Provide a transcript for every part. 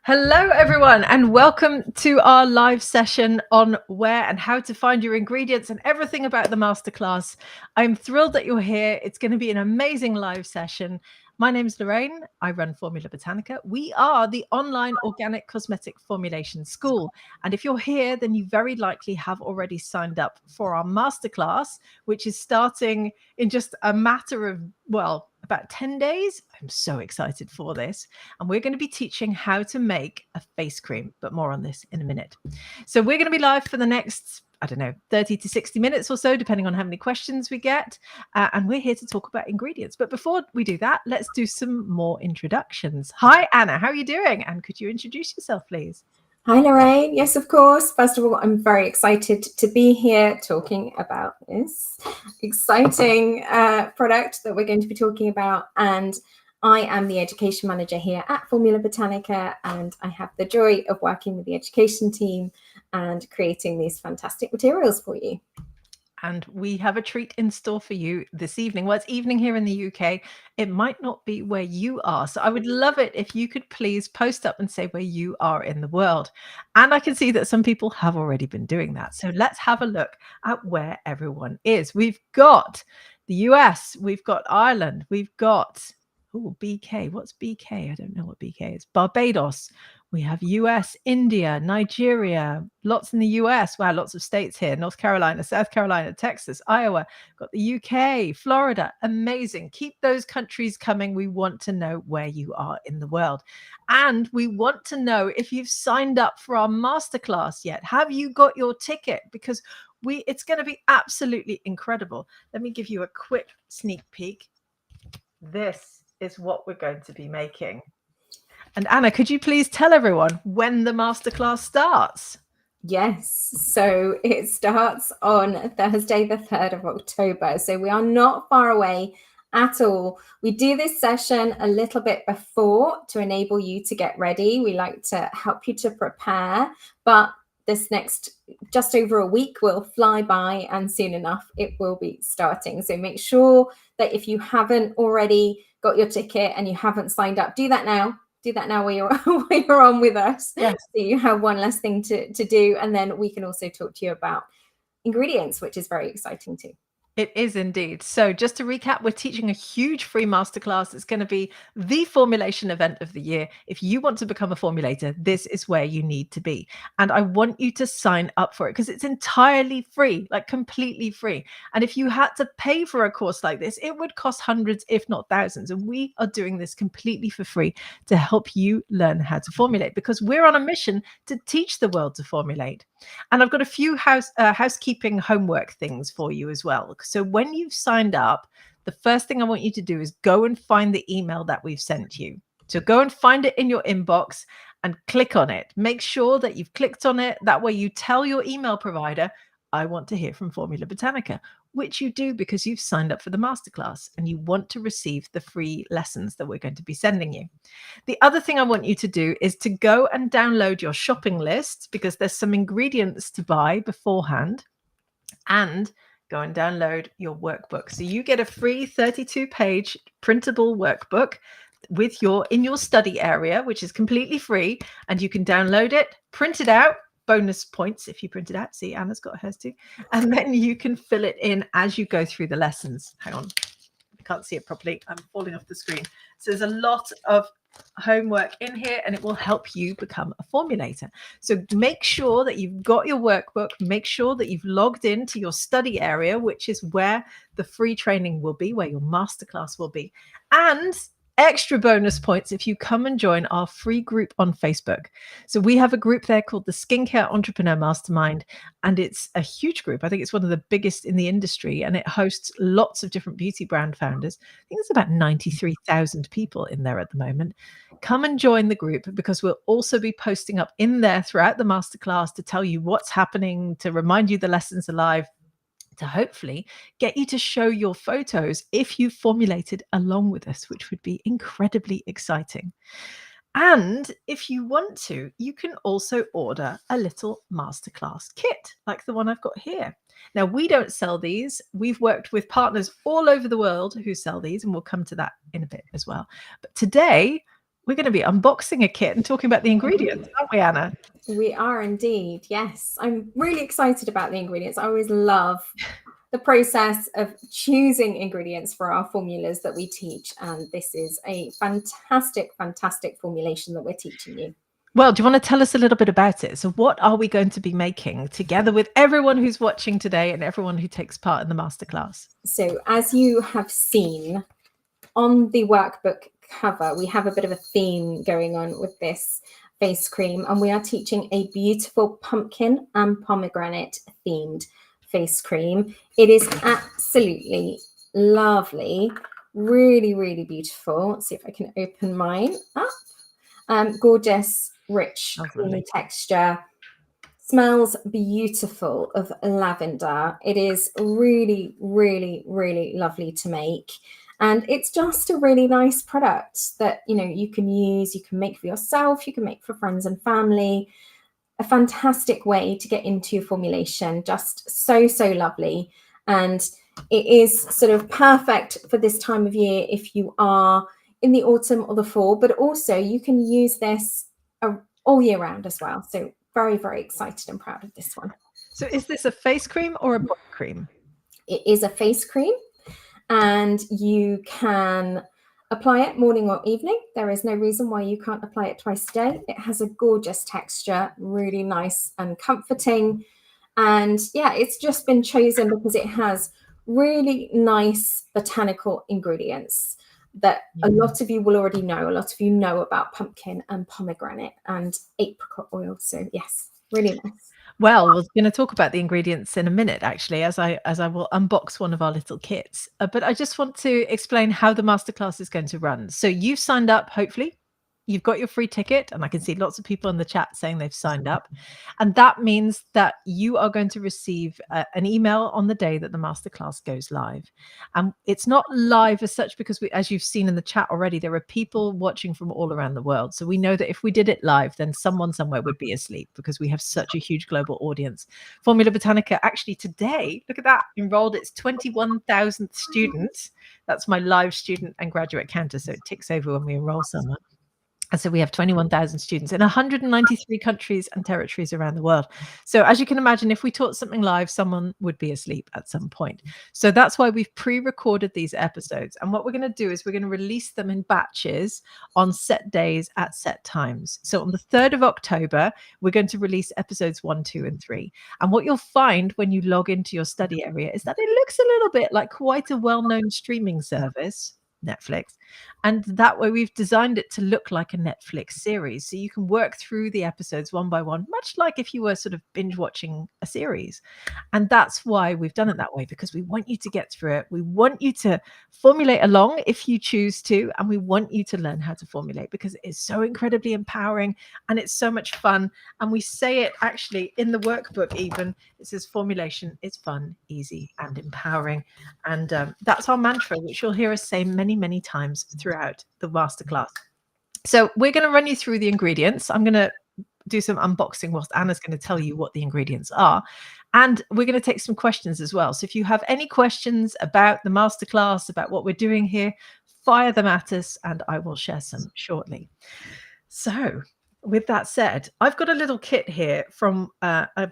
Hello, everyone, and welcome to our live session on where and how to find your ingredients and everything about the masterclass. I'm thrilled that you're here. It's going to be an amazing live session. My name is Lorraine. I run Formula Botanica. We are the online organic cosmetic formulation school. And if you're here, then you very likely have already signed up for our masterclass, which is starting in just a matter of, well, about 10 days. I'm so excited for this. And we're going to be teaching how to make a face cream, but more on this in a minute. So we're going to be live for the next, 30 to 60 minutes or so, depending on how many questions we get. And we're here to talk about ingredients. But before we do that, let's do some more introductions. Hi, Anna. How are you doing? And could you introduce yourself, please? Hi, Lorraine. Yes, of course. First of all, I'm very excited to be here talking about this exciting product that we're going to be talking about. And I am the education manager here at Formula Botanica, and I have the joy of working with the education team and creating these fantastic materials for you. And we have a treat in store for you this evening. Well, it's evening here in the UK. It might not be where you are. So I would love it if you could please post up and say where you are in the world. And I can see that some people have already been doing that. So let's have a look at where everyone is. We've got the US, we've got Ireland, we've got BK. What's BK? I don't know what BK is. Barbados. We have US, India, Nigeria, lots in the US. Wow, lots of states here. North Carolina, South Carolina, Texas, Iowa. Got the UK, Florida. Amazing. Keep those countries coming. We want to know where you are in the world. And we want to know if you've signed up for our masterclass yet. Have you got your ticket? Because it's going to be absolutely incredible. Let me give you a quick sneak peek. This is what we're going to be making. And Anna, could you please tell everyone when the masterclass starts? Yes, so it starts on Thursday, the 3rd of October. So we are not far away at all. We do this session a little bit before to enable you to get ready. We like to help you to prepare, but this next just over a week will fly by, and soon enough it will be starting. So make sure that if you haven't already got your ticket and you haven't signed up, do that now. Do that now while you're on with us. Yes. So you have one less thing to do, and then we can also talk to you about ingredients, which is very exciting too. It is indeed. So just to recap, we're teaching a huge free masterclass. It's going to be the formulation event of the year. If you want to become a formulator, this is where you need to be. And I want you to sign up for it because it's entirely free, like completely free. And if you had to pay for a course like this, it would cost hundreds, if not thousands. And we are doing this completely for free to help you learn how to formulate, because we're on a mission to teach the world to formulate. And I've got a few housekeeping homework things for you as well. So when you've signed up, the first thing I want you to do is go and find the email that we've sent you. So go and find it in your inbox and click on it. Make sure that you've clicked on it. That way you tell your email provider, I want to hear from Formula Botanica, which you do because you've signed up for the masterclass and you want to receive the free lessons that we're going to be sending you. The other thing I want you to do is to go and download your shopping list, because there's some ingredients to buy beforehand, and go and download your workbook. So you get a free 32-page printable workbook in your study area, which is completely free, and you can download it, print it out. Bonus points if you print it out. See, Anna's got hers too. And then you can fill it in as you go through the lessons. Hang on, I can't see it properly. I'm falling off the screen. So there's a lot of homework in here, and it will help you become a formulator. So make sure that you've got your workbook. Make sure that you've logged into your study area, which is where the free training will be, where your masterclass will be. And extra bonus points if you come and join our free group on Facebook. So we have a group there called the Skincare Entrepreneur Mastermind, and it's a huge group. I think it's one of the biggest in the industry, and it hosts lots of different beauty brand founders. I think there's about 93,000 people in there at the moment. Come and join the group, because we'll also be posting up in there throughout the masterclass to tell you what's happening, to remind you the lessons are live, to hopefully get you to show your photos if you've formulated along with us, which would be incredibly exciting. And if you want to, you can also order a little masterclass kit like the one I've got here. Now, we don't sell these. We've worked with partners all over the world who sell these, and we'll come to that in a bit as well. But today, we're going to be unboxing a kit and talking about the ingredients, aren't we, Anna? We are indeed. Yes. I'm really excited about the ingredients. I always love the process of choosing ingredients for our formulas that we teach. And this is a fantastic, fantastic formulation that we're teaching you. Well, do you want to tell us a little bit about it? So what are we going to be making together with everyone who's watching today and everyone who takes part in the masterclass? So as you have seen on the workbook cover, we have a bit of a theme going on with this face cream, and we are teaching a beautiful pumpkin and pomegranate themed face cream. It is absolutely lovely, really, really beautiful. Let's see if I can open mine up. Gorgeous, rich, creamy texture. Smells beautiful of lavender. It is really, really, really lovely to make. And it's just a really nice product that, you know, you can use, you can make for yourself, you can make for friends and family. A fantastic way to get into your formulation. Just so, so lovely. And it is sort of perfect for this time of year if you are in the autumn or the fall, but also you can use this all year round as well. So very, very excited and proud of this one. So is this a face cream or a body cream? It is a face cream, and you can apply it morning or evening. There is no reason why you can't apply it twice a day. It has a gorgeous texture, really nice and comforting. And yeah, it's just been chosen because it has really nice botanical ingredients that a lot of you will already know. A lot of you know about pumpkin and pomegranate and apricot oil. So yes, really nice. Well, we're going to talk about the ingredients in a minute, actually, as I will unbox one of our little kits. But I just want to explain how the masterclass is going to run. So you've signed up, hopefully. You've got your free ticket, and I can see lots of people in the chat saying they've signed up. And that means that you are going to receive an email on the day that the masterclass goes live. And it's not live as such because, as you've seen in the chat already, there are people watching from all around the world. So we know that if we did it live, then someone somewhere would be asleep because we have such a huge global audience. Formula Botanica, actually today, look at that, enrolled its 21,000th student. That's my live student and graduate counter. So it ticks over when we enroll someone. And so we have 21,000 students in 193 countries and territories around the world. So as you can imagine, if we taught something live, someone would be asleep at some point. So that's why we've pre-recorded these episodes. And what we're going to do is we're going to release them in batches on set days at set times. So on the 3rd of October, we're going to release episodes 1, 2, and 3. And what you'll find when you log into your study area is that it looks a little bit like quite a well-known streaming service, Netflix. And that way we've designed it to look like a Netflix series. So you can work through the episodes one by one, much like if you were sort of binge watching a series. And that's why we've done it that way, because we want you to get through it. We want you to formulate along if you choose to, and we want you to learn how to formulate because it is so incredibly empowering and it's so much fun. And we say it actually in the workbook even, it says formulation is fun, easy, and empowering. And that's our mantra, which you'll hear us say many, many times throughout the masterclass. So we're going to run you through the ingredients. I'm going to do some unboxing whilst Anna's going to tell you what the ingredients are. And we're going to take some questions as well. So if you have any questions about the masterclass, about what we're doing here, fire them at us and I will share some shortly. So with that said, I've got a little kit here from a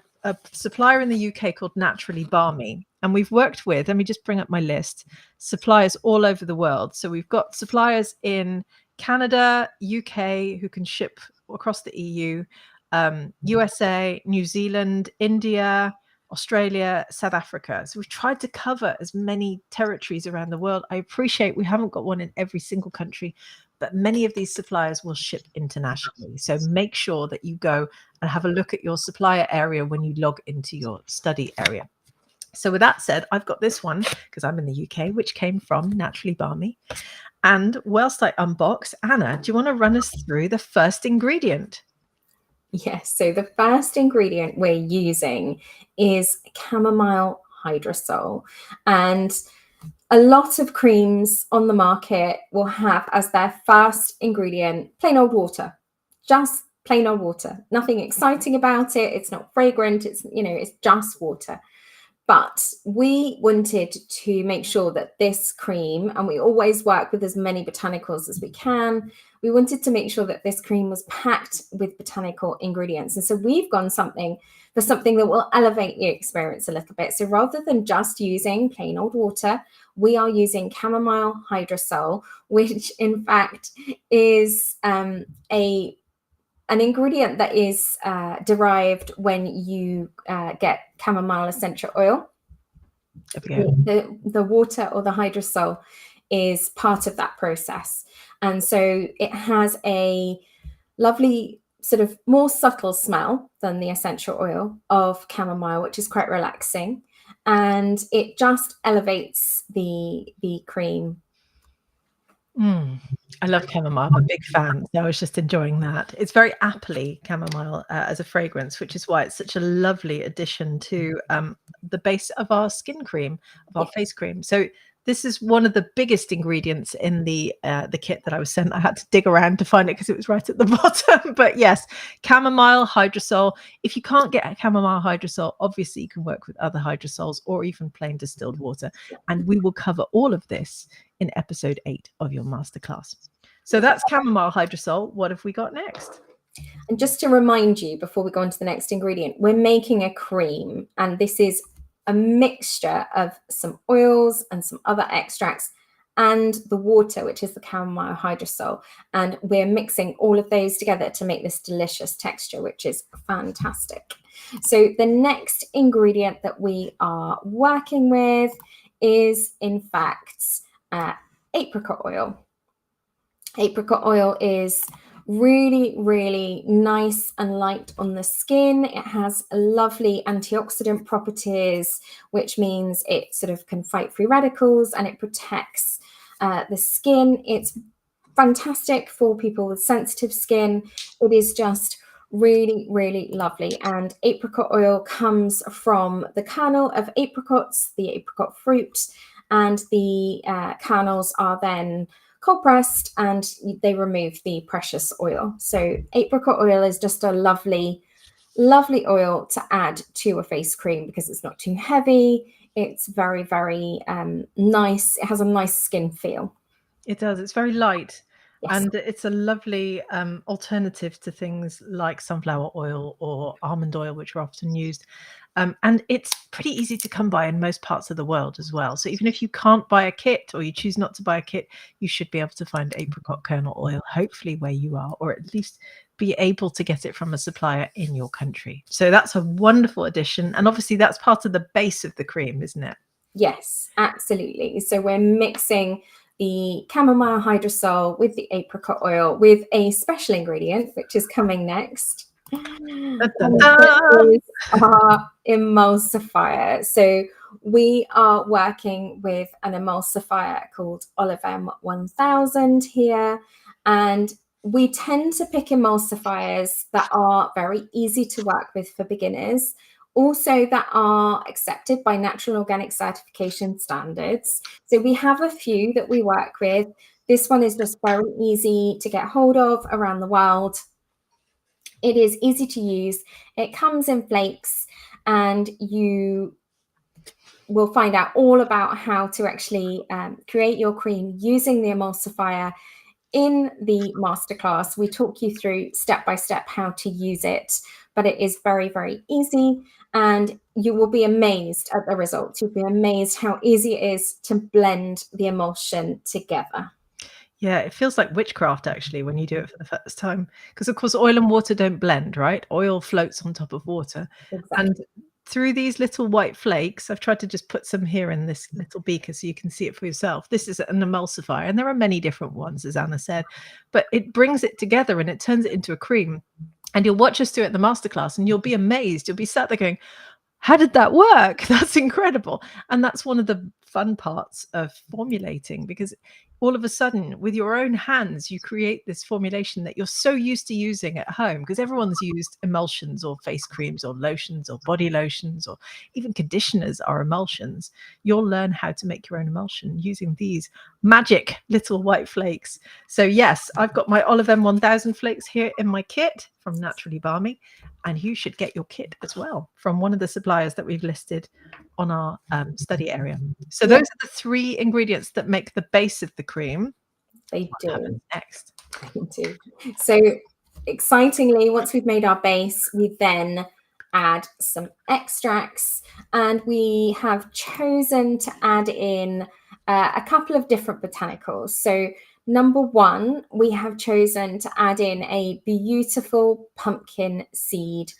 supplier in the UK called Naturally Balmy. And we've worked with, let me just bring up my list, suppliers all over the world. So we've got suppliers in Canada, UK, who can ship across the EU, USA, New Zealand, India, Australia, South Africa. So we've tried to cover as many territories around the world. I appreciate we haven't got one in every single country, but many of these suppliers will ship internationally. So make sure that you go and have a look at your supplier area when you log into your study area. So with that said, I've got this one because I'm in the UK, which came from Naturally Balmy. And whilst I unbox, Anna, do you want to run us through the first ingredient? Yes, so the first ingredient we're using is chamomile hydrosol. And a lot of creams on the market will have as their first ingredient plain old water, just plain old water. Nothing exciting about it. It's not fragrant. It's, you know, it's just water. But we wanted to make sure that this cream, and we always work with as many botanicals as we can, we wanted to make sure that this cream was packed with botanical ingredients. And so we've gone for something that will elevate the experience a little bit. So rather than just using plain old water, we are using chamomile hydrosol, which in fact is an ingredient that is derived when you get chamomile essential oil. The water or the hydrosol is part of that process. And so it has a lovely sort of more subtle smell than the essential oil of chamomile, which is quite relaxing. And it just elevates the cream. I love chamomile. I'm a big fan. So I was just enjoying that. It's very appley, chamomile, as a fragrance, which is why it's such a lovely addition to the base of our skin cream, of our face cream. So this is one of the biggest ingredients in the kit that I was sent. I had to dig around to find it because it was right at the bottom. But yes, chamomile hydrosol. If you can't get a chamomile hydrosol, obviously you can work with other hydrosols or even plain distilled water. And we will cover all of this in episode 8 of your masterclass. So that's chamomile hydrosol. What have we got next? And just to remind you, before we go on to the next ingredient, we're making a cream, and this is a mixture of some oils and some other extracts and the water, which is the chamomile hydrosol. And we're mixing all of those together to make this delicious texture, which is fantastic. So the next ingredient that we are working with is, in fact, apricot oil. Apricot oil is really, really nice and light on the skin. It has lovely antioxidant properties, which means it sort of can fight free radicals and it protects the skin. It's fantastic for people with sensitive skin. It is just really, really lovely. And apricot oil comes from the kernel of apricots, the apricot fruit, and the kernels are then cold pressed and they remove the precious oil. So apricot oil is just a lovely, lovely oil to add to a face cream because it's not too heavy. It's very, very nice. It has a nice skin feel. It does. It's very light. Yes. And it's a lovely alternative to things like sunflower oil or almond oil, which are often used. And it's pretty easy to come by in most parts of the world as well. So even if you can't buy a kit or you choose not to buy a kit, you should be able to find apricot kernel oil, hopefully where you are, or at least be able to get it from a supplier in your country. So that's a wonderful addition. And obviously that's part of the base of the cream, isn't it? Yes, absolutely. So we're mixing the chamomile hydrosol with the apricot oil with a special ingredient, which is coming next. Is our emulsifier. So we are working with an emulsifier called Olivem 1000 here, and we tend to pick emulsifiers that are very easy to work with for beginners, also that are accepted by natural and organic certification standards. So we have a few that we work with. This one is just very easy to get hold of around the world. It is easy to use. It comes in flakes, and you will find out all about how to actually create your cream using the emulsifier in the masterclass. We talk you through step by step how to use it, but it is very, very easy, and you will be amazed at the results. You'll be amazed how easy it is to blend the emulsion together. Yeah, it feels like witchcraft actually when you do it for the first time, because of course oil and water don't blend, right? Oil floats on top of water. Exactly. And through these little white flakes, I've tried to just put some here in this little beaker so you can see it for yourself. This is an emulsifier, and there are many different ones, as Anna said, but it brings it together and it turns it into a cream. And you'll watch us do it in the masterclass and you'll be amazed. You'll be sat there going, how did that work? That's incredible. And that's one of the fun parts of formulating, because all of a sudden with your own hands you create this formulation that you're so used to using at home, because everyone's used emulsions or face creams or lotions or body lotions or even conditioners are emulsions. You'll learn how to make your own emulsion using these magic little white flakes. So yes, I've got my Olivem 1000 flakes here in my kit. from Naturally Balmy, and you should get your kit as well from one of the suppliers that we've listed on our study area. So those are the 3 ingredients that make the base of the cream. They What do. happens next? They do. So excitingly, once we've made our base, we then add some extracts, and we have chosen to add in a couple of different botanicals. So number 1, we have chosen to add in a beautiful pumpkin seed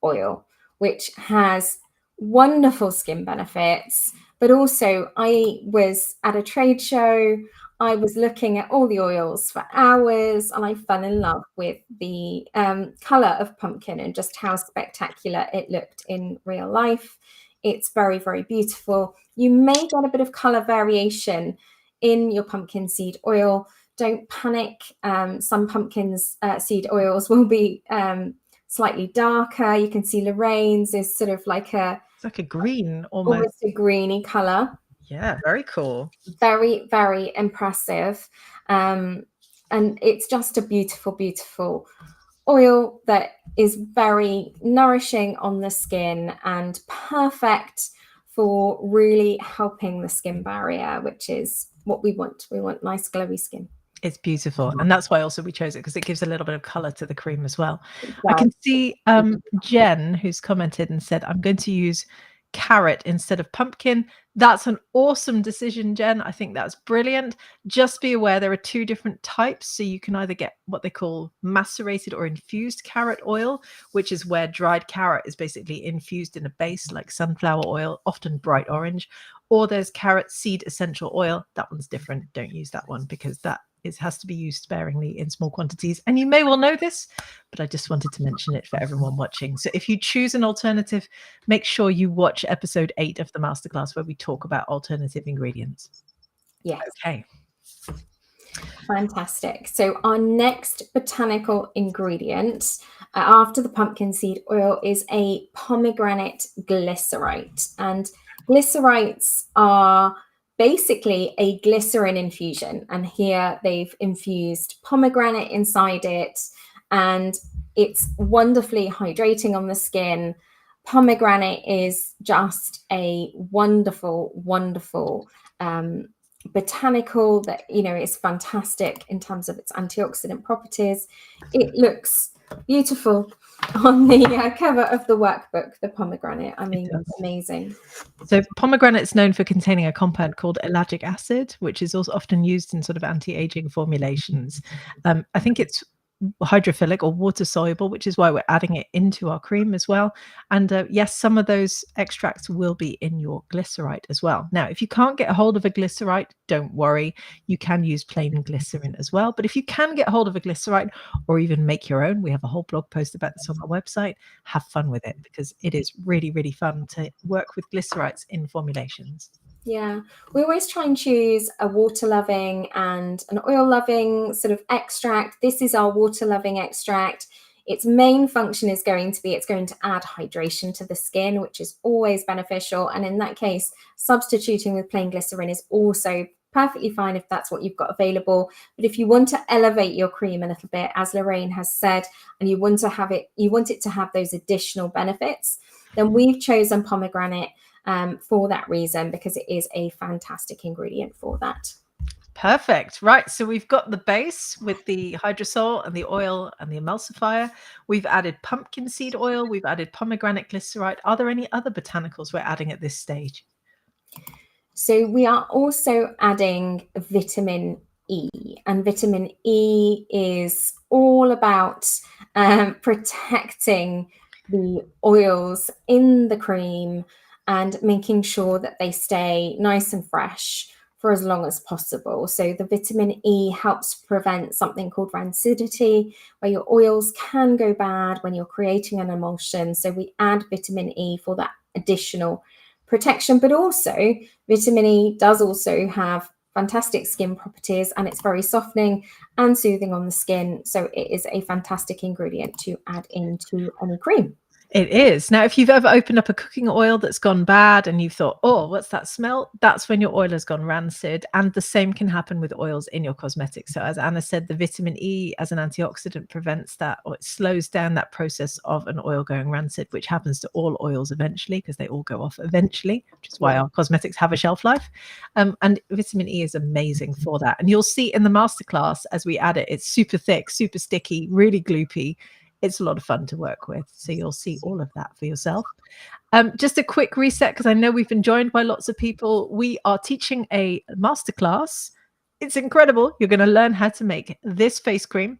oil, which has wonderful skin benefits. But also, I was at a trade show, I was looking at all the oils for hours, and I fell in love with the color of pumpkin and just how spectacular it looked in real life. It's very, very beautiful. You may get a bit of color variation in your pumpkin seed oil. Don't panic. Some pumpkins seed oils will be slightly darker. You can see Lorraine's is sort of like it's like a green, almost a greeny color. Yeah, very cool. Very, very impressive. And it's just a beautiful, beautiful oil that is very nourishing on the skin and perfect for really helping the skin barrier, which is what we want. We want nice, glowy skin. It's beautiful. And that's why also we chose it, because it gives a little bit of color to the cream as well. I can see Jen, who's commented and said, I'm going to use carrot instead of pumpkin. That's an awesome decision, Jen. I think that's brilliant. Just be aware there are 2 different types. So you can either get what they call macerated or infused carrot oil, which is where dried carrot is basically infused in a base like sunflower oil, often bright orange, or there's carrot seed essential oil. That one's different. Don't use that one because that has to be used sparingly in small quantities. And you may well know this, but I just wanted to mention it for everyone watching. So if you choose an alternative, make sure you watch episode 8 of the masterclass where we talk about alternative ingredients. Yes. Okay. Fantastic. So our next botanical ingredient after the pumpkin seed oil is a pomegranate glycerite. And glycerites are basically a glycerin infusion, and here they've infused pomegranate inside it, and it's wonderfully hydrating on the skin. Pomegranate is just a wonderful, wonderful botanical that is fantastic in terms of its antioxidant properties. It looks beautiful on the cover of the workbook, the pomegranate. I mean, it's amazing. So pomegranate is known for containing a compound called ellagic acid, which is also often used in sort of anti-aging formulations. I think it's hydrophilic or water soluble, which is why we're adding it into our cream as well. And yes, some of those extracts will be in your glycerite as well. Now, if you can't get a hold of a glycerite, don't worry. You can use plain glycerin as well. But if you can get hold of a glycerite or even make your own, we have a whole blog post about this on our website. Have fun with it because it is really, really fun to work with glycerites in formulations. Yeah, we always try and choose a water-loving and an oil-loving sort of extract. This is our water-loving extract. Its main function is going to be, it's going to add hydration to the skin, which is always beneficial. And in that case, substituting with plain glycerin is also perfectly fine if that's what you've got available. But if you want to elevate your cream a little bit, as Lorraine has said, and you want it to have those additional benefits, then we've chosen pomegranate for that reason, because it is a fantastic ingredient for that. Perfect. Right. So we've got the base with the hydrosol and the oil and the emulsifier. We've added pumpkin seed oil. We've added pomegranate glycerite. Are there any other botanicals we're adding at this stage? So we are also adding vitamin E, and vitamin E is all about protecting the oils in the cream and making sure that they stay nice and fresh for as long as possible. So the vitamin E helps prevent something called rancidity, where your oils can go bad when you're creating an emulsion. So we add vitamin E for that additional protection, but also vitamin E does also have fantastic skin properties, and it's very softening and soothing on the skin. So it is a fantastic ingredient to add into any cream. It is. Now, if you've ever opened up a cooking oil that's gone bad and you've thought, oh, what's that smell? That's when your oil has gone rancid. And the same can happen with oils in your cosmetics. So, as Anna said, the vitamin E as an antioxidant prevents that, or it slows down that process of an oil going rancid, which happens to all oils eventually because they all go off eventually, which is why our cosmetics have a shelf life. And vitamin E is amazing for that. And you'll see in the masterclass as we add it, it's super thick, super sticky, really gloopy. It's a lot of fun to work with. So you'll see all of that for yourself. Just a quick reset, because I know we've been joined by lots of people. We are teaching a masterclass. It's incredible. You're going to learn how to make this face cream.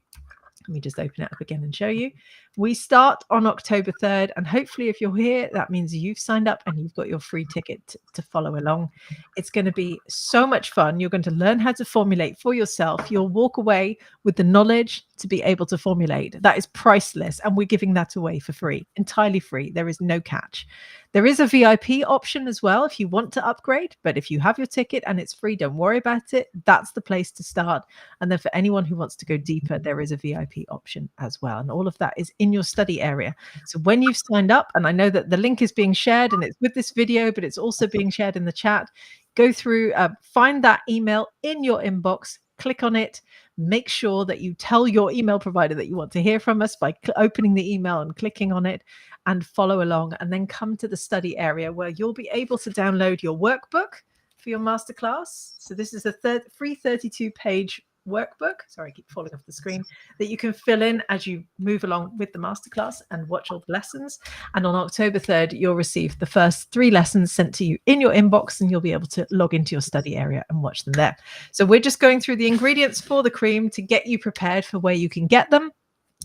Let me just open it up again and show you. We start on October 3rd, and hopefully if you're here, that means you've signed up and you've got your free ticket to follow along. It's going to be so much fun. You're going to learn how to formulate for yourself. You'll walk away with the knowledge to be able to formulate. That is priceless, and we're giving that away for free, entirely free. There is no catch. There is a VIP option as well if you want to upgrade, but if you have your ticket and it's free, don't worry about it. That's the place to start. And then for anyone who wants to go deeper, there is a VIP option as well. And all of that is in your study area. So when you've signed up, and I know that the link is being shared and it's with this video, but it's also being shared in the chat, go through, find that email in your inbox, click on it, make sure that you tell your email provider that you want to hear from us by opening the email and clicking on it, and follow along, and then come to the study area where you'll be able to download your workbook for your masterclass. So this is a free 32-page workbook. Sorry, I keep falling off the screen, that you can fill in as you move along with the masterclass and watch all the lessons. And on October 3rd, you'll receive the first 3 lessons sent to you in your inbox, and you'll be able to log into your study area and watch them there. So we're just going through the ingredients for the cream to get you prepared for where you can get them.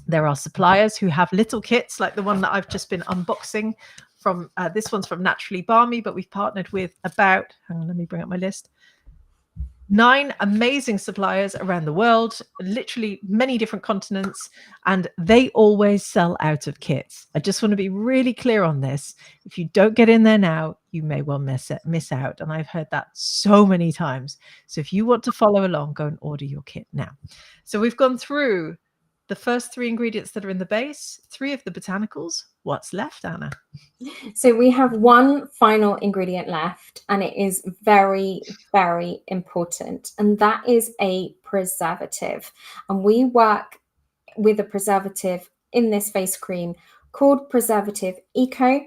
There are suppliers who have little kits like the one that I've just been unboxing from. This one's from Naturally Balmy, but we've partnered with about, hang on, let me bring up my list, 9 amazing suppliers around the world, literally many different continents, and they always sell out of kits. I just want to be really clear on this. If you don't get in there now, you may well miss out. And I've heard that so many times. So if you want to follow along, go and order your kit now. So we've gone through the first 3 ingredients that are in the base, 3 of the botanicals. What's left, Anna? So we have one final ingredient left, and it is very, very important, and that is a preservative. And we work with a preservative in this face cream called Preservative Eco.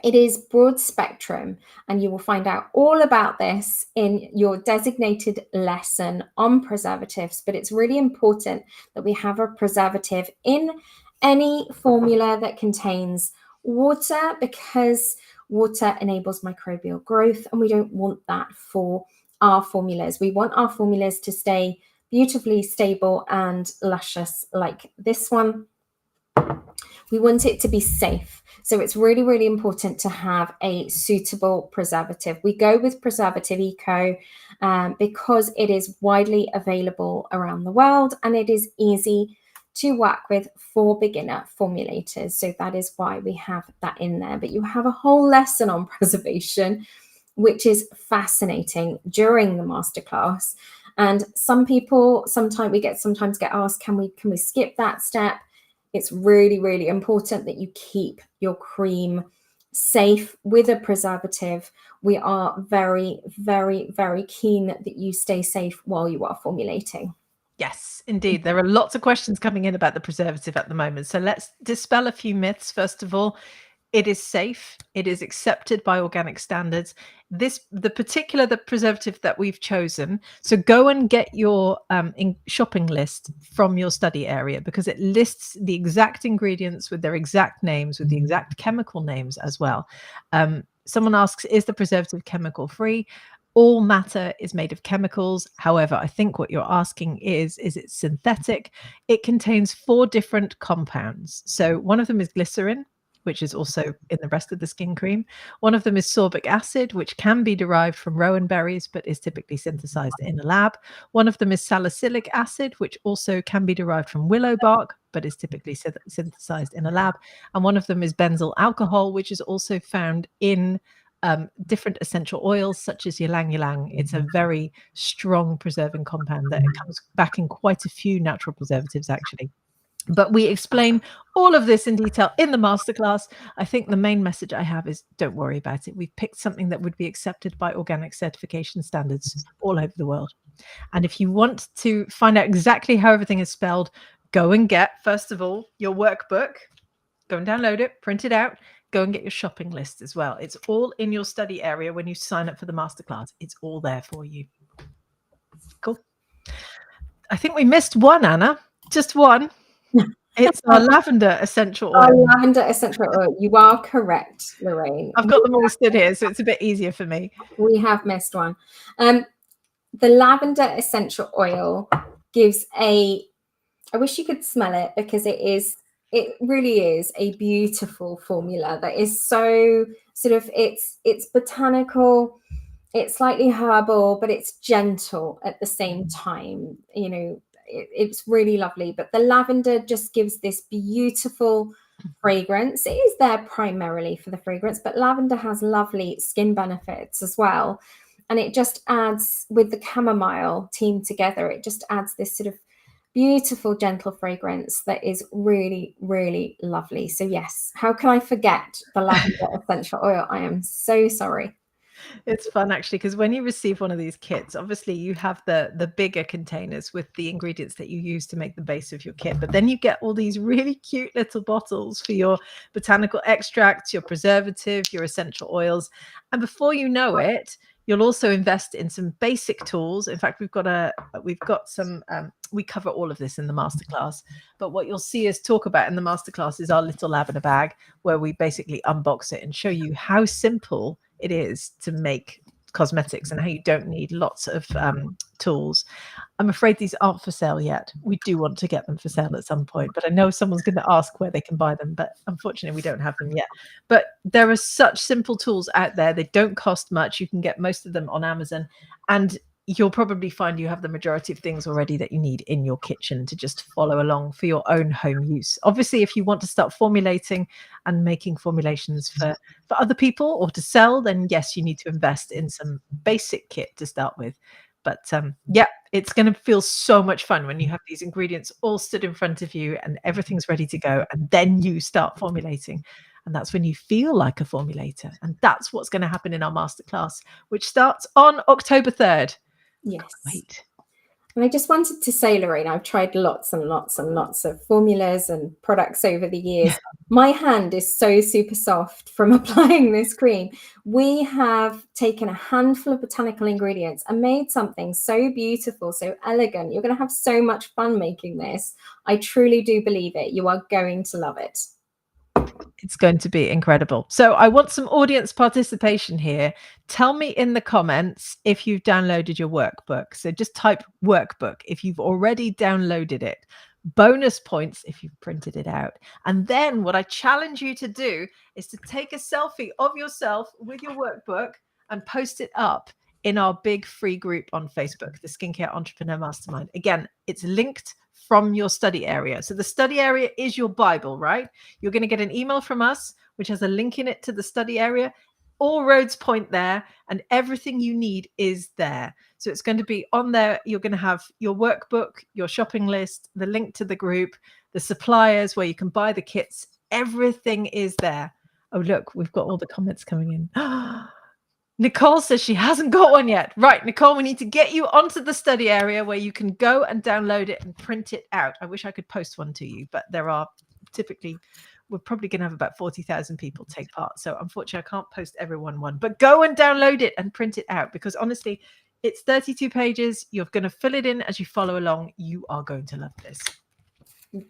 It is broad spectrum, and you will find out all about this in your designated lesson on preservatives. But it's really important that we have a preservative in any formula that contains water, because water enables microbial growth, and we don't want that for our formulas. We want our formulas to stay beautifully stable and luscious like this one. We want it to be safe. So it's really, really important to have a suitable preservative. We go with Preservative Eco because it is widely available around the world, and it is easy to work with for beginner formulators. So that is why we have that in there. But you have a whole lesson on preservation, which is fascinating during the masterclass. And some people sometimes get asked, can we skip that step? It's really, really important that you keep your cream safe with a preservative. We are very, very, very keen that you stay safe while you are formulating. Yes, indeed. There are lots of questions coming in about the preservative at the moment. So let's dispel a few myths. First of all, it is safe. It is accepted by organic standards. The preservative that we've chosen. So go and get your shopping list from your study area, because it lists the exact ingredients with their exact names, with the exact chemical names as well. Someone asks, is the preservative chemical free? All matter is made of chemicals. However, I think what you're asking is it synthetic? It contains 4 different compounds. So one of them is glycerin, which is also in the rest of the skin cream. One of them is sorbic acid, which can be derived from rowan berries, but is typically synthesized in a lab. One of them is salicylic acid, which also can be derived from willow bark, but is typically synthesized in a lab. And one of them is benzyl alcohol, which is also found in different essential oils such as ylang ylang. It's a very strong preserving compound that comes back in quite a few natural preservatives actually. But we explain all of this in detail in the masterclass. I think the main message I have is don't worry about it. We've picked something that would be accepted by organic certification standards all over the world. And if you want to find out exactly how everything is spelled, go and get, first of all, your workbook. Go and download it, print it out, go and get your shopping list as well. It's all in your study area when you sign up for the masterclass. It's all there for you. Cool. I think we missed one, Anna. Just one. It's our lavender essential oil. Our lavender essential oil. You are correct, Lorraine. I've got them all stood here, so it's a bit easier for me. We have missed one. The lavender essential oil gives I wish you could smell it, because it really is a beautiful formula that is so sort of, it's botanical, it's slightly herbal, but it's gentle at the same time. You know, it's really lovely. But the lavender just gives this beautiful fragrance. It is there primarily for the fragrance, but lavender has lovely skin benefits as well. And it just adds, with the chamomile team together, it just adds this sort of beautiful, gentle fragrance that is really, really lovely. So yes, how can I forget the lavender essential oil? I am so sorry. It's fun actually, because when you receive one of these kits, obviously you have the bigger containers with the ingredients that you use to make the base of your kit, but then you get all these really cute little bottles for your botanical extracts, your preservative, your essential oils, and before you know it, you'll also invest in some basic tools. In fact, we've got some, we cover all of this in the masterclass, but what you'll see us talk about in the masterclass is our little lavender bag, where we basically unbox it and show you how simple it is to make cosmetics and how you don't need lots of tools. I'm afraid these aren't for sale yet. We do want to get them for sale at some point, but I know someone's going to ask where they can buy them, but unfortunately we don't have them yet. But there are such simple tools out there. They don't cost much. You can get most of them on Amazon, and you'll probably find you have the majority of things already that you need in your kitchen to just follow along for your own home use. Obviously, if you want to start formulating and making formulations for other people or to sell, then yes, you need to invest in some basic kit to start with. But yeah, it's going to feel so much fun when you have these ingredients all stood in front of you and everything's ready to go, and then you start formulating. And that's when you feel like a formulator. And that's what's going to happen in our masterclass, which starts on October 3rd. Yes. Wait. And I just wanted to say, Lorraine, I've tried lots and lots and lots of formulas and products over the years. My hand is so super soft from applying this cream. We have taken a handful of botanical ingredients and made something so beautiful, so elegant. You're going to have so much fun making this. I truly do believe it. You are going to love it. It's going to be incredible. So I want some audience participation here. Tell me in the comments if you've downloaded your workbook. So just type workbook if you've already downloaded it. Bonus points if you've printed it out. And then what I challenge you to do is to take a selfie of yourself with your workbook and post it up in our big free group on Facebook, the Skincare Entrepreneur Mastermind. Again, it's linked from your study area. So the study area is your Bible, right? You're going to get an email from us, which has a link in it to the study area. All roads point there, and everything you need is there. So it's going to be on there. You're going to have your workbook, your shopping list, the link to the group, the suppliers where you can buy the kits. Everything is there. Oh, look, we've got all the comments coming in. Nicole says she hasn't got one yet. Right, Nicole, we need to get you onto the study area where you can go and download it and print it out. I wish I could post one to you, but there are typically, we're probably going to have about 40,000 people take part. So unfortunately, I can't post everyone one, but go and download it and print it out, because honestly, it's 32 pages. You're going to fill it in as you follow along. You are going to love this.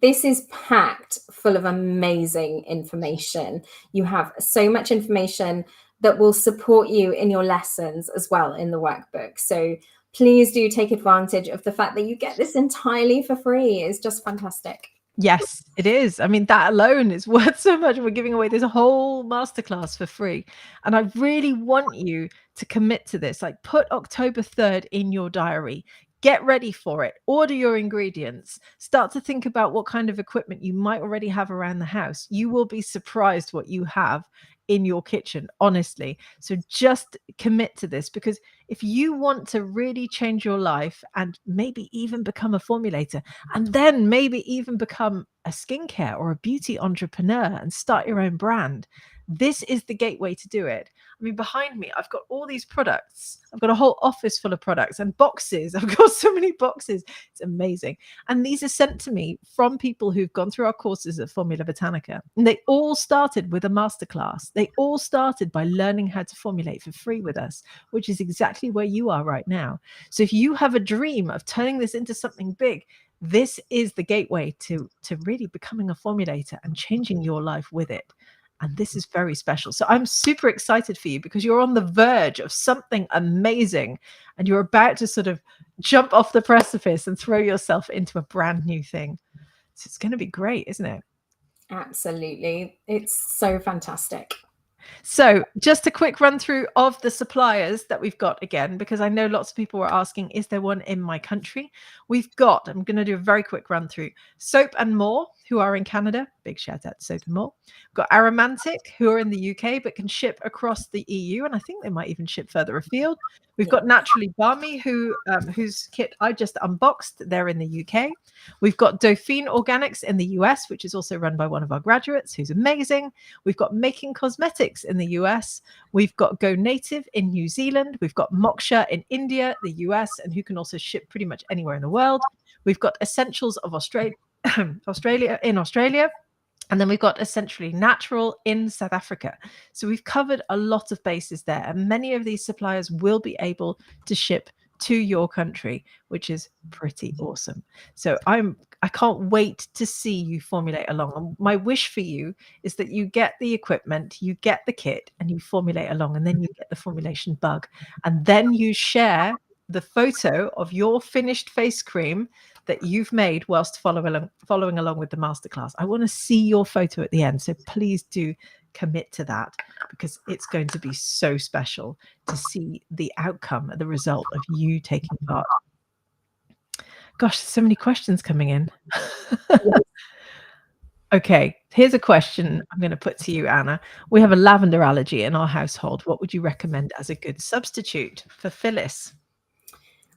This is packed full of amazing information. You have so much information that will support you in your lessons as well in the workbook. So please do take advantage of the fact that you get this entirely for free. It's just fantastic. Yes, it is. I mean, that alone is worth so much. We're giving away this whole masterclass for free. And I really want you to commit to this. Like, put October 3rd in your diary. Get ready for it. Order your ingredients. Start to think about what kind of equipment you might already have around the house. You will be surprised what you have in your kitchen, honestly. So just commit to this, because if you want to really change your life and maybe even become a formulator, and then maybe even become a skincare or a beauty entrepreneur and start your own brand, this is the gateway to do it. I mean, behind me, I've got all these products. I've got a whole office full of products and boxes. I've got so many boxes. It's amazing. And these are sent to me from people who've gone through our courses at Formula Botanica. And they all started with a masterclass. They all started by learning how to formulate for free with us, which is exactly where you are right now. So if you have a dream of turning this into something big, this is the gateway to really becoming a formulator and changing your life with it. And this is very special. So I'm super excited for you, because you're on the verge of something amazing and you're about to sort of jump off the precipice and throw yourself into a brand new thing. So it's going to be great, isn't it? Absolutely. It's so fantastic. So just a quick run through of the suppliers that we've got again, because I know lots of people were asking, is there one in my country? We've got, I'm going to do a very quick run through, Soap and More, who are in Canada. Big shout out to Soap and More. We've got Aromantic, who are in the UK, but can ship across the EU. And I think they might even ship further afield. We've got Naturally Balmy, whose kit I just unboxed. They're in the UK. We've got Dauphine Organics in the US, which is also run by one of our graduates, who's amazing. We've got Making Cosmetics in the US. We've got Go Native in New Zealand. We've got Moksha in India, the US, and who can also ship pretty much anywhere in the world. We've got Essentials of Australia in Australia. And then we've got Essentially Natural in South Africa. So we've covered a lot of bases there. And many of these suppliers will be able to ship to your country, which is pretty awesome. So I can't wait to see you formulate along. And my wish for you is that you get the equipment, you get the kit, and you formulate along, and then you get the formulation bug. And then you share the photo of your finished face cream that you've made whilst following along with the masterclass. I want to see your photo at the end. So please do commit to that, because it's going to be so special to see the outcome, the result of you taking part. Gosh, so many questions coming in. Okay, here's a question I'm going to put to you, Anna. We have a lavender allergy in our household. What would you recommend as a good substitute for Phyllis?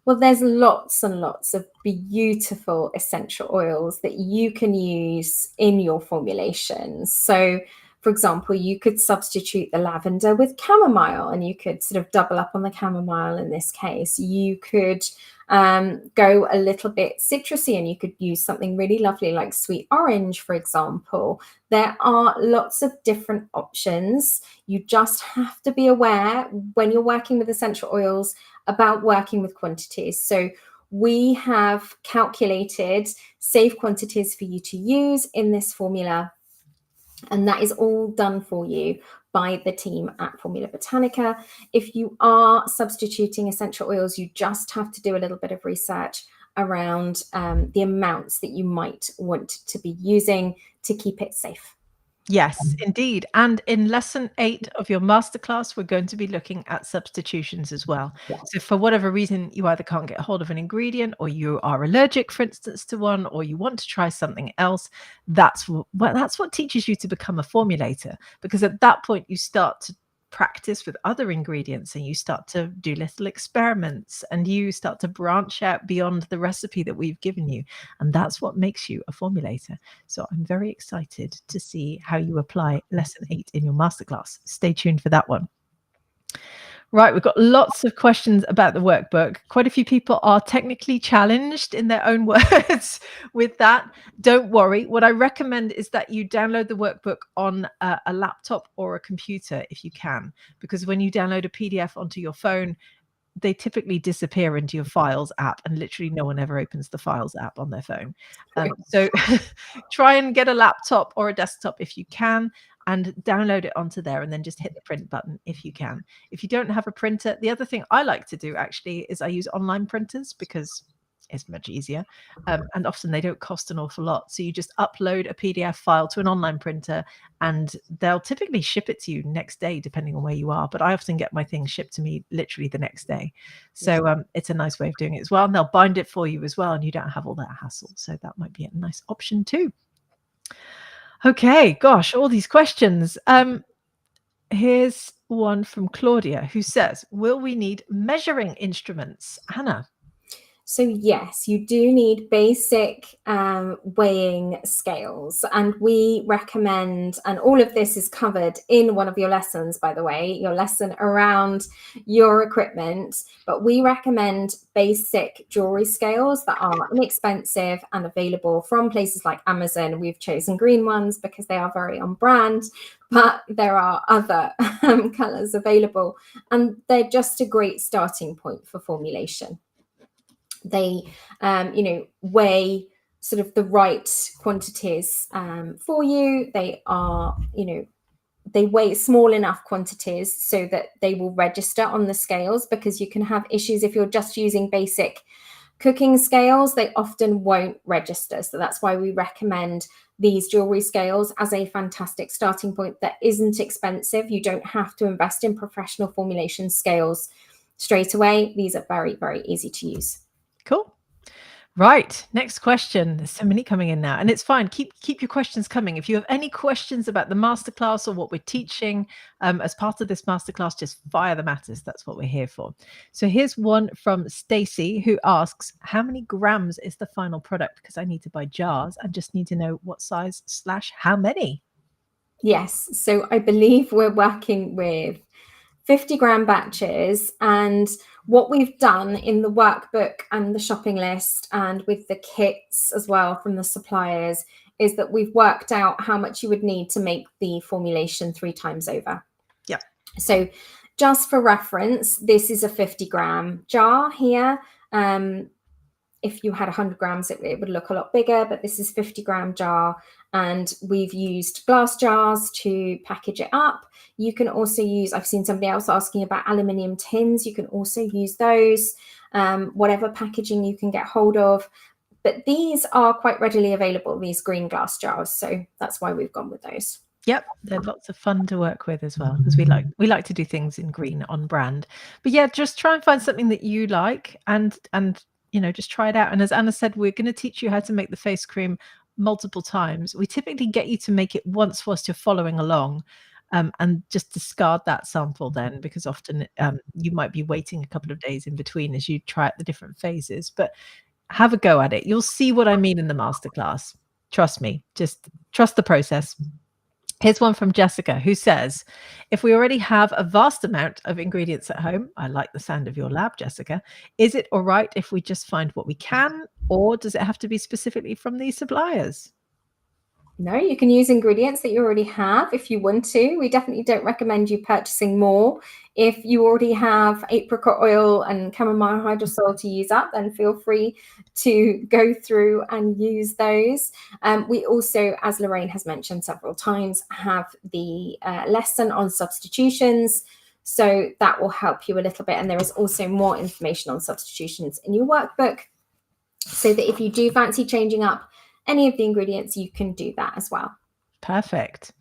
Well, there's lots and lots of beautiful essential oils that you can use in your formulations. So, for example, you could substitute the lavender with chamomile, and you could sort of double up on the chamomile in this case. You could go a little bit citrusy, and you could use something really lovely like sweet orange, for example. There are lots of different options. You just have to be aware when you're working with essential oils about working with quantities. So we have calculated safe quantities for you to use in this formula, and that is all done for you by the team at Formula Botanica. If you are substituting essential oils, you just have to do a little bit of research around the amounts that you might want to be using to keep it safe. Yes, indeed. And in lesson 8 of your masterclass, we're going to be looking at substitutions as well. Yeah. So for whatever reason, you either can't get hold of an ingredient, or you are allergic, for instance, to one, or you want to try something else, that's what teaches you to become a formulator. Because at that point, you start to practice with other ingredients, and you start to do little experiments, and you start to branch out beyond the recipe that we've given you. And that's what makes you a formulator. So I'm very excited to see how you apply lesson 8 in your masterclass. Stay tuned for that one. Right, we've got lots of questions about the workbook. Quite a few people are technically challenged in their own words with that. Don't worry. What I recommend is that you download the workbook on a laptop or a computer if you can, because when you download a PDF onto your phone, they typically disappear into your Files app, and literally no one ever opens the Files app on their phone. So try and get a laptop or a desktop if you can, and download it onto there, and then just hit the print button if you can. If you don't have a printer, the other thing I like to do actually is I use online printers, because It's much easier. And often they don't cost an awful lot. So you just upload a PDF file to an online printer and they'll typically ship it to you next day, depending on where you are. But I often get my things shipped to me literally the next day. So it's a nice way of doing it as well. And they'll bind it for you as well. And you don't have all that hassle. So that might be a nice option too. Okay, gosh, all these questions. Here's one from Claudia who says, will we need measuring instruments? Hannah. So yes, you do need basic weighing scales, and we recommend, and all of this is covered in one of your lessons, by the way, your lesson around your equipment, but we recommend basic jewelry scales that are inexpensive and available from places like Amazon. We've chosen green ones because they are very on brand, but there are other colors available, and they're just a great starting point for formulation. They, weigh sort of the right quantities for you. They are, they weigh small enough quantities so that they will register on the scales, because you can have issues if you're just using basic cooking scales. They often won't register. So that's why we recommend these jewelry scales as a fantastic starting point that isn't expensive. You don't have to invest in professional formulation scales straight away. These are very, very easy to use. Cool. Right. Next question. There's so many coming in now, and it's fine. Keep your questions coming. If you have any questions about the masterclass or what we're teaching as part of this masterclass, just fire them at us. That's what we're here for. So here's one from Stacy who asks, how many grams is the final product? Because I need to buy jars. I just need to know what size / how many. Yes. So I believe we're working with 50-gram batches, and what we've done in the workbook and the shopping list and with the kits as well from the suppliers is that we've worked out how much you would need to make the formulation 3 times over. Yeah. So just for reference, this is a 50-gram jar here. If you had 100 grams, it would look a lot bigger, but this is 50-gram jar, and we've used glass jars to package it up. You can also use, I've seen somebody else asking about aluminium tins. You can also use those, whatever packaging you can get hold of. But these are quite readily available, these green glass jars. So that's why we've gone with those. Yep, they're lots of fun to work with as well, because we like to do things in green on brand. But yeah, just try and find something that you like and just try it out. And as Anna said, we're going to teach you how to make the face cream multiple times. We typically get you to make it once whilst you're following along, and just discard that sample then, because often you might be waiting a couple of days in between as you try out the different phases. But have a go at it. You'll see what I mean in the masterclass. Trust me, just trust the process. Here's one from Jessica who says, if we already have a vast amount of ingredients at home, I like the sound of your lab, Jessica, is it all right if we just find what we can, or does it have to be specifically from these suppliers? No, you can use ingredients that you already have if you want to. We definitely don't recommend you purchasing more. If you already have apricot oil and chamomile hydrosol to use up, then feel free to go through and use those. We also, as Lorraine has mentioned several times, have the lesson on substitutions. So that will help you a little bit. And there is also more information on substitutions in your workbook, so that if you do fancy changing up any of the ingredients, you can do that as well. Perfect.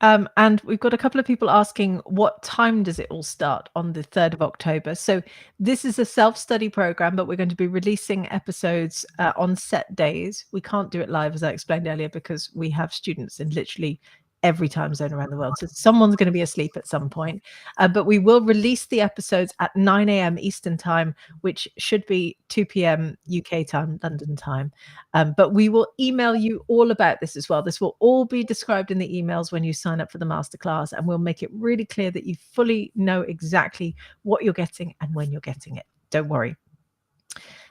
And we've got a couple of people asking, what time does it all start on the 3rd of October? So this is a self-study program, but we're going to be releasing episodes on set days. We can't do it live, as I explained earlier, because we have students in literally every time zone around the world. So someone's going to be asleep at some point. But we will release the episodes at 9 a.m. Eastern time, which should be 2 p.m. UK time, London time. But we will email you all about this as well. This will all be described in the emails when you sign up for the masterclass, and we'll make it really clear that you fully know exactly what you're getting and when you're getting it. Don't worry.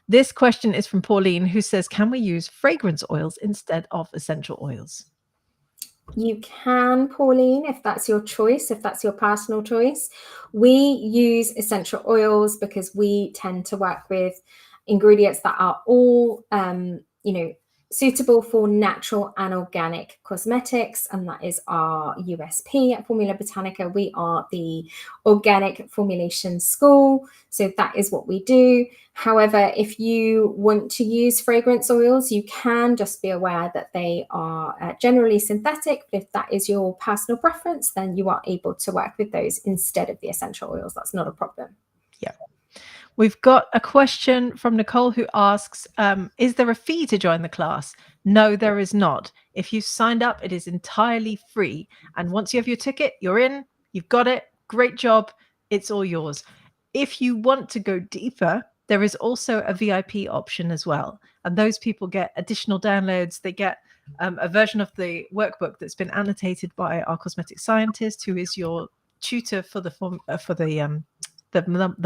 This question is from Pauline, who says, can we use fragrance oils instead of essential oils? You can, Pauline, if that's your choice, if that's your personal choice. We use essential oils because we tend to work with ingredients that are all, suitable for natural and organic cosmetics, and that is our USP at Formula Botanica. We are the organic formulation school, so that is what we do. However, if you want to use fragrance oils, you can just be aware that they are generally synthetic, but if that is your personal preference, then you are able to work with those instead of the essential oils. That's not a problem. Yeah. We've got a question from Nicole who asks, is there a fee to join the class? No, there is not. If you've signed up, it is entirely free. And once you have your ticket, you're in, you've got it. Great job. It's all yours. If you want to go deeper, there is also a VIP option as well. And those people get additional downloads. They get a version of the workbook that's been annotated by our cosmetic scientist, who is your tutor for the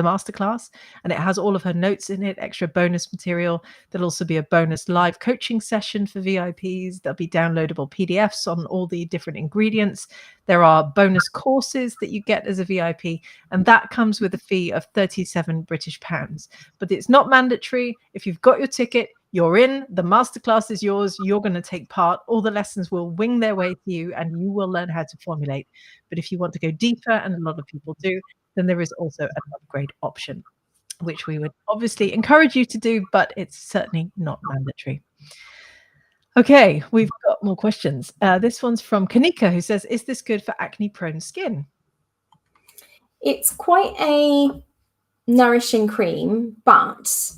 masterclass, and it has all of her notes in it, extra bonus material. There'll also be a bonus live coaching session for VIPs. There'll be downloadable PDFs on all the different ingredients. There are bonus courses that you get as a VIP, and that comes with a fee of 37 British pounds. But it's not mandatory. If you've got your ticket, you're in. The masterclass is yours. You're going to take part. All the lessons will wing their way to you, and you will learn how to formulate. But if you want to go deeper, and a lot of people do, then there is also an upgrade option, which we would obviously encourage you to do, but it's certainly not mandatory. Okay, we've got more questions. This one's from Kanika, who says, is this good for acne-prone skin? It's quite a nourishing cream, but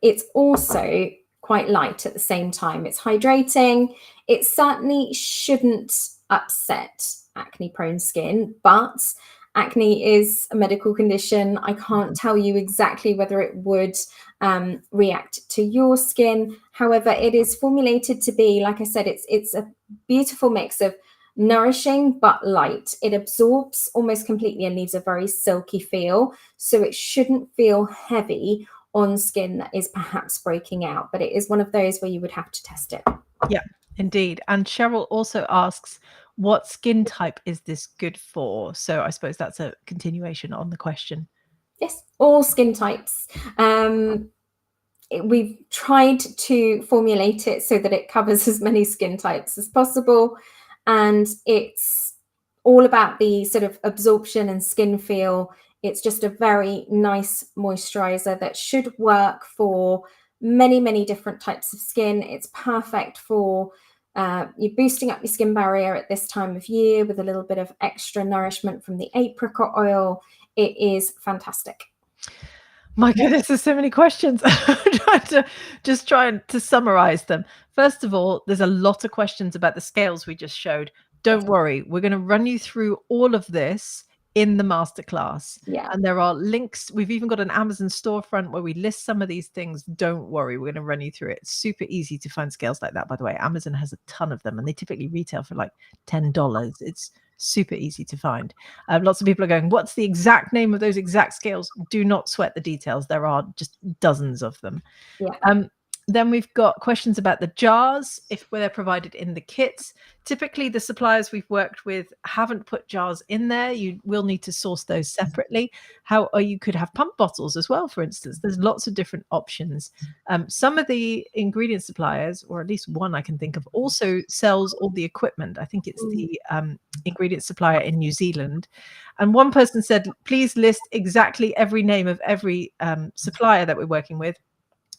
it's also quite light at the same time. It's hydrating. It certainly shouldn't upset acne-prone skin, but acne is a medical condition. I can't tell you exactly whether it would react to your skin. However, it is formulated to be, like I said, it's a beautiful mix of nourishing but light. It absorbs almost completely and leaves a very silky feel. So it shouldn't feel heavy on skin that is perhaps breaking out, but it is one of those where you would have to test it. Yeah, indeed. And Cheryl also asks, what skin type is this good for? So I suppose that's a continuation on the question. Yes, all skin types. We've tried to formulate it so that it covers as many skin types as possible. And it's all about the sort of absorption and skin feel. It's just a very nice moisturizer that should work for many, many different types of skin. It's perfect for you're boosting up your skin barrier at this time of year with a little bit of extra nourishment from the apricot oil. It is fantastic. My goodness, there's so many questions. I'm trying to summarize them. First of all, there's a lot of questions about the scales we just showed. Don't worry, we're going to run you through all of this in the masterclass. Yeah. And there are links. We've even got an Amazon storefront where we list some of these things. Don't worry, we're going to run you through it. It's super easy to find scales like that, by the way. Amazon has a ton of them, and they typically retail for like $10. It's super easy to find. Lots of people are going, what's the exact name of those exact scales? Do not sweat the details. There are just dozens of them. Yeah. Then we've got questions about the jars, if they're provided in the kits. Typically, the suppliers we've worked with haven't put jars in there. You will need to source those separately. Or you could have pump bottles as well, for instance. There's lots of different options. Some of the ingredient suppliers, or at least one I can think of, also sells all the equipment. I think it's the ingredient supplier in New Zealand. And one person said, please list exactly every name of every supplier that we're working with.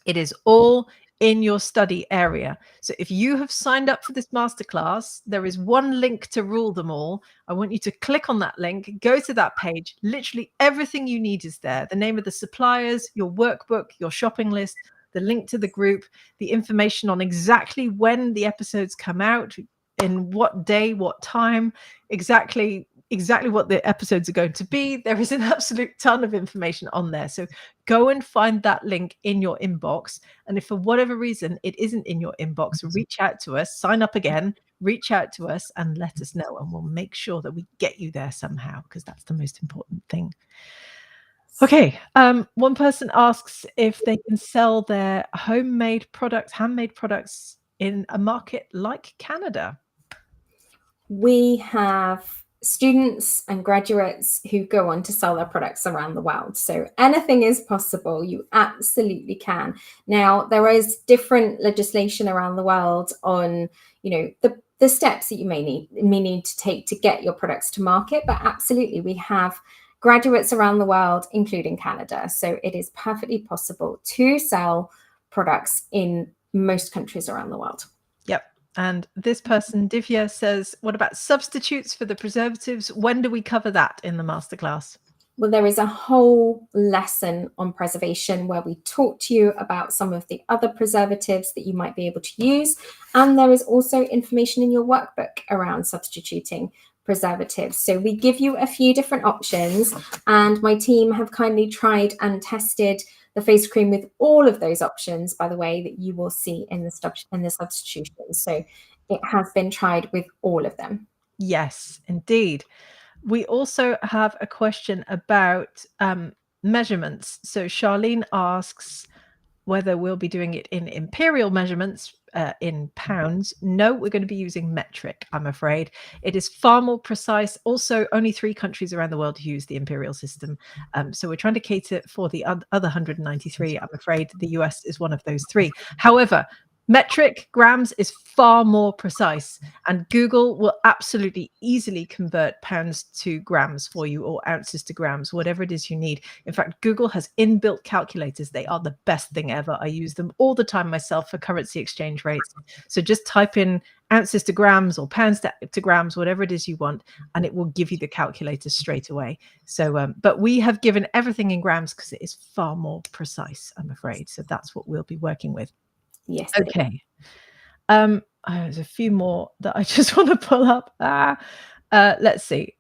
It is all in your study area. So if you have signed up for this masterclass, there is one link to rule them all. I want you to click on that link, go to that page. Literally everything you need is there. The name of the suppliers, your workbook, your shopping list, the link to the group, the information on exactly when the episodes come out, in what day, what time, exactly what the episodes are going to be. There is an absolute ton of information on there. So go and find that link in your inbox. And if for whatever reason it isn't in your inbox, reach out to us, sign up again, reach out to us and let us know. And we'll make sure that we get you there somehow, because that's the most important thing. Okay. One person asks if they can sell their handmade products in a market like Canada. We have students and graduates who go on to sell their products around the world. So anything is possible. You absolutely can. Now, there is different legislation around the world on, the steps that you may need to take to get your products to market. But absolutely, we have graduates around the world, including Canada. So it is perfectly possible to sell products in most countries around the world. Yep. And this person, Divya, says, what about substitutes for the preservatives? When do we cover that in the masterclass? Well, there is a whole lesson on preservation where we talk to you about some of the other preservatives that you might be able to use. And there is also information in your workbook around substituting preservatives. So we give you a few different options, and my team have kindly tried and tested the face cream with all of those options, by the way, that you will see in the substitution. So it has been tried with all of them. Yes, indeed. We also have a question about measurements. So Charlene asks whether we'll be doing it in imperial measurements, in pounds. No, we're going to be using metric, I'm afraid. It is far more precise. Also, only 3 countries around the world use the imperial system. So we're trying to cater for the other 193. I'm afraid the US is one of those 3. However, metric grams is far more precise, and Google will absolutely easily convert pounds to grams for you, or ounces to grams, whatever it is you need. In fact, Google has inbuilt calculators. They are the best thing ever. I use them all the time myself for currency exchange rates. So just type in ounces to grams or pounds to grams, whatever it is you want, and it will give you the calculator straight away. So, but we have given everything in grams because it is far more precise, I'm afraid. So that's what we'll be working with. Yes. Okay. There's a few more that I just want to pull up. Let's see.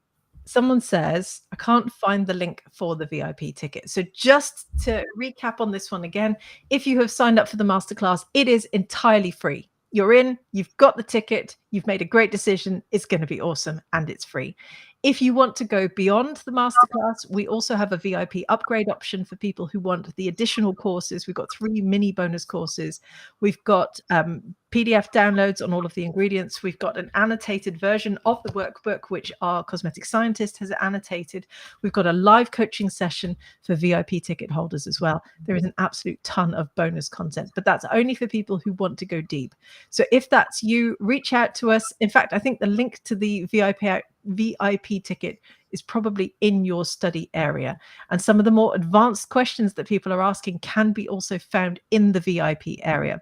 Someone says, I can't find the link for the VIP ticket. So just to recap on this one again, if you have signed up for the masterclass, it is entirely free. You're in, you've got the ticket, you've made a great decision. It's going to be awesome, and it's free. If you want to go beyond the masterclass, we also have a VIP upgrade option for people who want the additional courses. We've got 3 mini bonus courses. We've got PDF downloads on all of the ingredients. We've got an annotated version of the workbook, which our cosmetic scientist has annotated. We've got a live coaching session for VIP ticket holders as well. There is an absolute ton of bonus content, but that's only for people who want to go deep. So if that's you, reach out to us. In fact, I think the link to the VIP ticket is probably in your study area, and some of the more advanced questions that people are asking can be also found in the VIP area.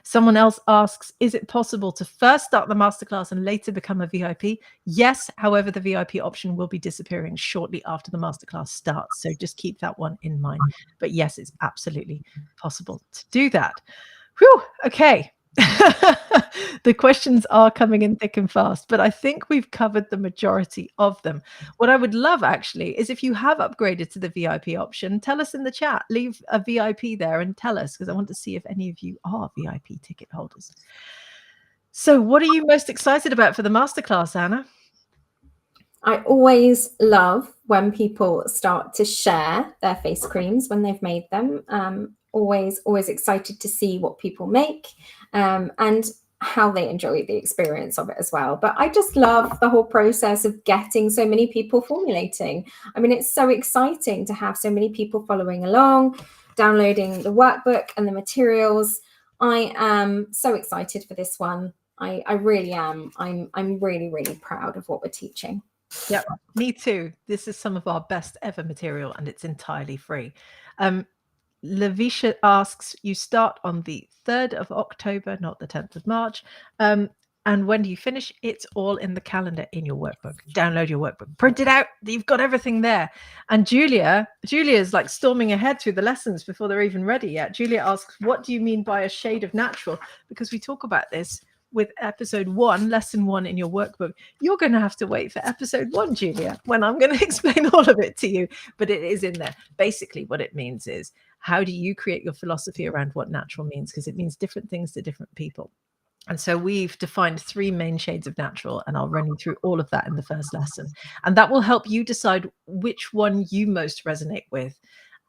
Someone else asks, is it possible to first start the masterclass and later become a VIP? Yes, however, the VIP option will be disappearing shortly after the masterclass starts, so just keep that one in mind. But yes, it's absolutely possible to do that. Whew, okay. The questions are coming in thick and fast, but I think we've covered the majority of them. What I would love actually is if you have upgraded to the VIP option, tell us in the chat, leave a VIP there and tell us, because I want to see if any of you are VIP ticket holders. So what are you most excited about for the masterclass, Anna? I always love when people start to share their face creams when they've made them. Always excited to see what people make and how they enjoy the experience of it as well. But I just love the whole process of getting so many people formulating. I mean, it's so exciting to have so many people following along, downloading the workbook and the materials. I am so excited for this one. I really am. I'm really, really proud of what we're teaching. Yep, me too. This is some of our best ever material, and it's entirely free. Lavisha asks, you start on the 3rd of October, not the 10th of March. And when do you finish? It's all in the calendar in your workbook. Download your workbook, print it out. You've got everything there. And Julia's like storming ahead through the lessons before they're even ready yet. Julia asks, what do you mean by a shade of natural? Because we talk about this with episode 1, lesson 1 in your workbook. You're going to have to wait for episode 1, Julia, when I'm going to explain all of it to you, but it is in there. Basically, what it means is, how do you create your philosophy around what natural means? Because it means different things to different people. And so we've defined 3 main shades of natural, and I'll run you through all of that in the first lesson. And that will help you decide which one you most resonate with,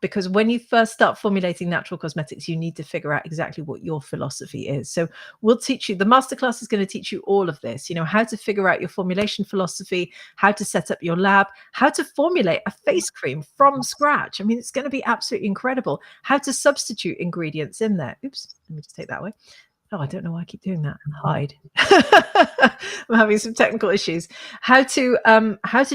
because when you first start formulating natural cosmetics, you need to figure out exactly what your philosophy is. So we'll teach you, the masterclass is going to teach you all of this, how to figure out your formulation philosophy, how to set up your lab, how to formulate a face cream from scratch. I mean, it's going to be absolutely incredible. How to substitute ingredients in there. Oops, let me just take that away. Oh, I don't know why I keep doing that. Hide. I'm having some technical issues. How to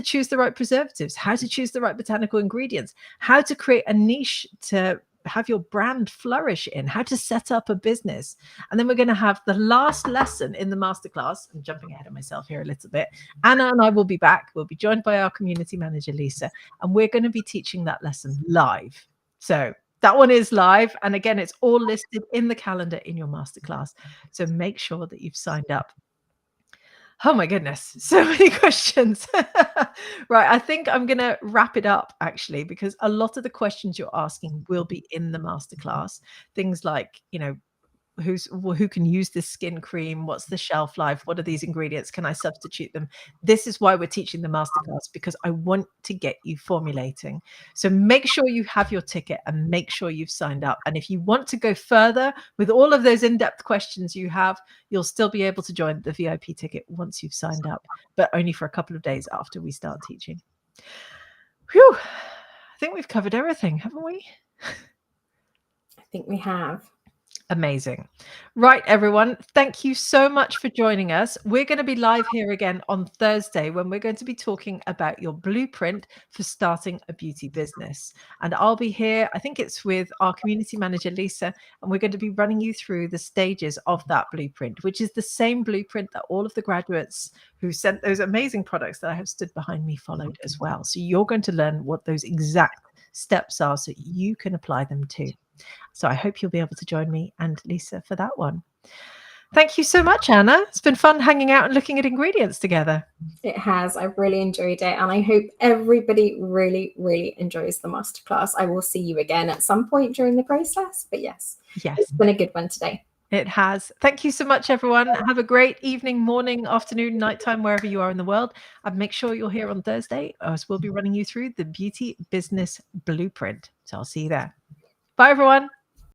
choose the right preservatives, how to choose the right botanical ingredients, how to create a niche to have your brand flourish in, how to set up a business. And then we're going to have the last lesson in the masterclass. I'm jumping ahead of myself here a little bit. Anna and I will be back. We'll be joined by our community manager, Lisa, and we're going to be teaching that lesson live. So that one is live. And again, it's all listed in the calendar in your masterclass. So make sure that you've signed up. Oh my goodness, so many questions. Right, I think I'm going to wrap it up actually, because a lot of the questions you're asking will be in the masterclass. Things like, who can use this skin cream? What's the shelf life? What are these ingredients? Can I substitute them? This is why we're teaching the masterclass, because I want to get you formulating. So make sure you have your ticket and make sure you've signed up. And if you want to go further with all of those in-depth questions you have, you'll still be able to join the VIP ticket once you've signed up, but only for a couple of days after we start teaching. Whew, I think we've covered everything, haven't we? I think we have. Amazing. Right, everyone. Thank you so much for joining us. We're going to be live here again on Thursday when we're going to be talking about your blueprint for starting a beauty business. And I'll be here, I think it's with our community manager, Lisa, and we're going to be running you through the stages of that blueprint, which is the same blueprint that all of the graduates who sent those amazing products that I have stood behind me followed as well. So you're going to learn what those exact steps are so you can apply them too. So I hope you'll be able to join me and Lisa for that one. Thank you so much, Anna. It's been fun hanging out and looking at ingredients together. It has. I've really enjoyed it. And I hope everybody really, really enjoys the masterclass. I will see you again at some point during the process. But yes, it's been a good one today. It has. Thank you so much, everyone. Have a great evening, morning, afternoon, nighttime, wherever you are in the world. And make sure you're here on Thursday, as we'll be running you through the Beauty Business Blueprint. So I'll see you there. Bye, everyone.